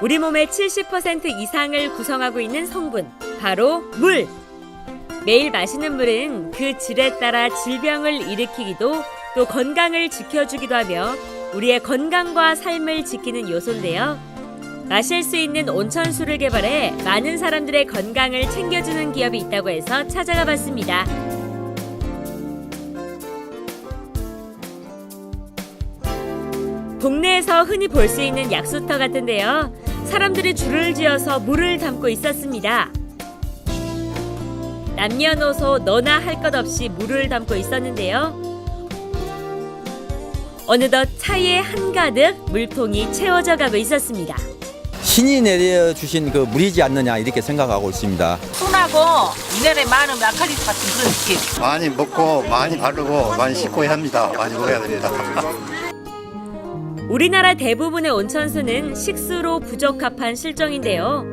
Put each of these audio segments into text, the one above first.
우리 몸의 70% 이상을 구성하고 있는 성분, 바로 물. 매일 마시는 물은 그 질에 따라 질병을 일으키기도 또 건강을 지켜주기도 하며 우리의 건강과 삶을 지키는 요소인데요. 마실 수 있는 온천수를 개발해 많은 사람들의 건강을 챙겨주는 기업이 있다고 해서 찾아가 봤습니다. 동네에서 흔히 볼 수 있는 약수터 같은데요. 사람들이 줄을 지어서 물을 담고 있었습니다. 남녀노소 너나 할 것 없이 물을 담고 있었는데요. 어느덧 차에 한가득 물통이 채워져 가고 있었습니다. 신이 내려주신 그 물이지 않느냐 이렇게 생각하고 있습니다. 순하고 미네랄이 많은 아칼리스 같은 그런 느낌. 많이 먹고 많이 바르고 많이 씻고 해야 합니다. 많이 먹어야 됩니다. 우리나라 대부분의 온천수는 식수로 부적합한 실정인데요.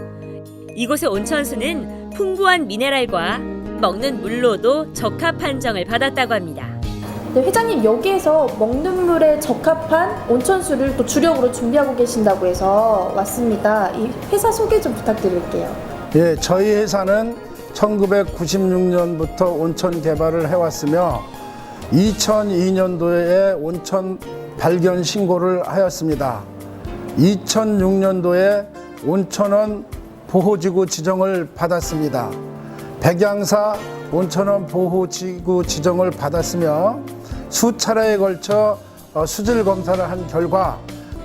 이곳의 온천수는 풍부한 미네랄과 먹는 물로도 적합한 정을 받았다고 합니다. 네, 회장님 여기에서 먹는 물에 적합한 온천수를 또 주력으로 준비하고 계신다고 해서 왔습니다. 이 회사 소개 좀 부탁드릴게요. 예, 저희 회사는 1996년부터 온천 개발을 해왔으며 2002년도에 온천 발견 신고를 하였습니다. 2006년도에 온천원 보호지구 지정을 받았습니다. 백양사 온천원 보호지구 지정을 받았으며 수차례에 걸쳐 수질 검사를 한 결과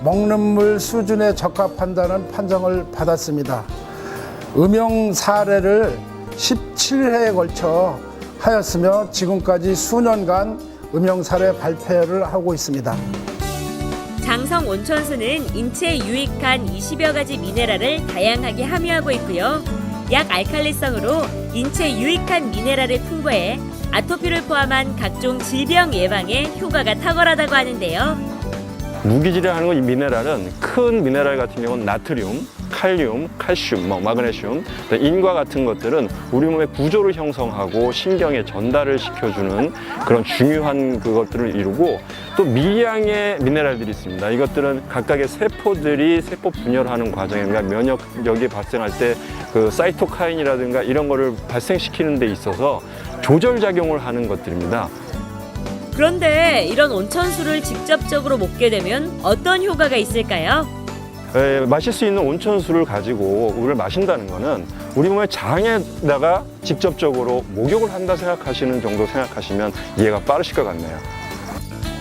먹는 물 수준에 적합한다는 판정을 받았습니다. 음용 사례를 17회에 걸쳐 하였으며 지금까지 수년간 음용 사례 발표를 하고 있습니다. 장성 온천수는 인체에 유익한 20여 가지 미네랄을 다양하게 함유하고 있고요. 약알칼리성으로 인체에 유익한 미네랄을 풍부해 아토피를 포함한 각종 질병 예방에 효과가 탁월하다고 하는데요. 무기질이라는 이 미네랄은 큰 미네랄 같은 경우는 나트륨, 칼륨, 칼슘, 마그네슘, 인과 같은 것들은 우리 몸의 구조를 형성하고 신경에 전달을 시켜주는 그런 중요한 그것들을 이루고 또 미량의 미네랄들이 있습니다. 이것들은 각각의 세포들이 세포 분열하는 과정에 면역력이 발생할 때 그 사이토카인이라든가 이런 거를 발생시키는 데 있어서 조절작용을 하는 것들입니다. 그런데 이런 온천수를 직접적으로 먹게 되면 어떤 효과가 있을까요? 마실 수 있는 온천수를 가지고 우리를 마신다는 거는 우리 몸의 장에다가 직접적으로 목욕을 한다 생각하시는 정도 생각하시면 이해가 빠르실 것 같네요.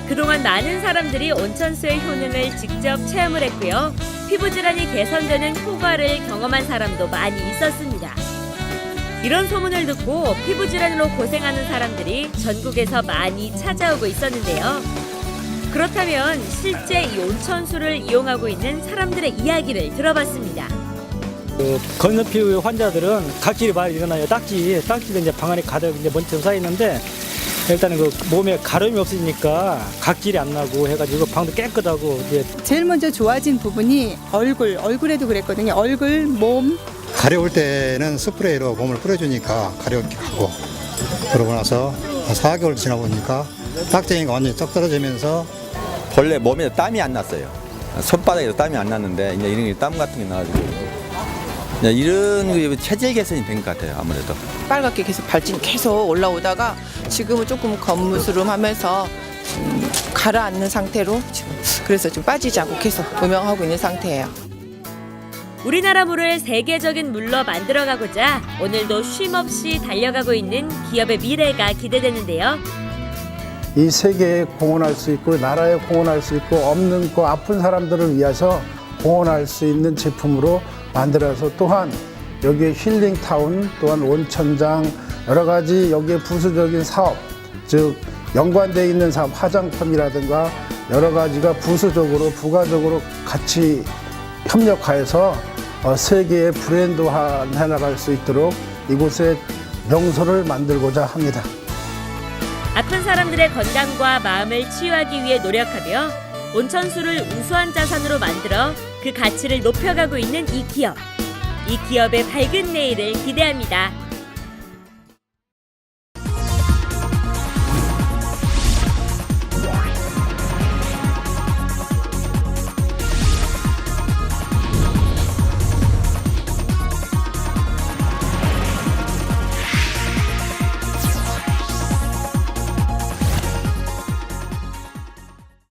그동안 많은 사람들이 온천수의 효능을 직접 체험을 했고요. 피부 질환이 개선되는 효과를 경험한 사람도 많이 있었습니다. 이런 소문을 듣고 피부 질환으로 고생하는 사람들이 전국에서 많이 찾아오고 있었는데요. 그렇다면 실제 이 온천수를 이용하고 있는 사람들의 이야기를 들어봤습니다. 건선 피부 환자들은 각질이 많이 일어나요. 딱지도 이제 방 안에 가득 이제 먼지가 쌓여 있는데 일단은 그 몸에 가름이 없으니까 각질이 안 나고 해가지고 방도 깨끗하고 이제 제일 먼저 좋아진 부분이 얼굴에도 그랬거든요. 얼굴, 몸. 가려울 때는 스프레이로 몸을 뿌려주니까 가려움이 가고 그러고 나서 4개월 지나 보니까 딱쟁이가 완전히 쩍 떨어지면서 본래 몸에 땀이 안 났어요. 손바닥에도 땀이 안 났는데 이제 이런 땀 같은 게 나가지고 이런 체질 개선이 된 것 같아요. 아무래도 빨갛게 계속 발진이 계속 올라오다가 지금은 조금 겉무스름하면서 가라앉는 상태로 지금 그래서 좀 빠지지 않고 계속 음영하고 있는 상태예요. 우리나라 물을 세계적인 물로 만들어가고자 오늘도 쉼없이 달려가고 있는 기업의 미래가 기대되는데요. 이 세계에 공헌할 수 있고 나라에 공헌할 수 있고 없는 거 아픈 사람들을 위해서 공헌할 수 있는 제품으로 만들어서 또한 여기에 힐링타운 또한 온천장 여러 가지 여기에 부수적인 사업 즉 연관되어 있는 사업 화장품이라든가 여러 가지가 부수적으로 부가적으로 같이 협력하여서 세계의 브랜드화 해나갈 수 있도록 이곳에 명소를 만들고자 합니다. 아픈 사람들의 건강과 마음을 치유하기 위해 노력하며 온천수를 우수한 자산으로 만들어 그 가치를 높여가고 있는 이 기업. 이 기업의 밝은 내일을 기대합니다.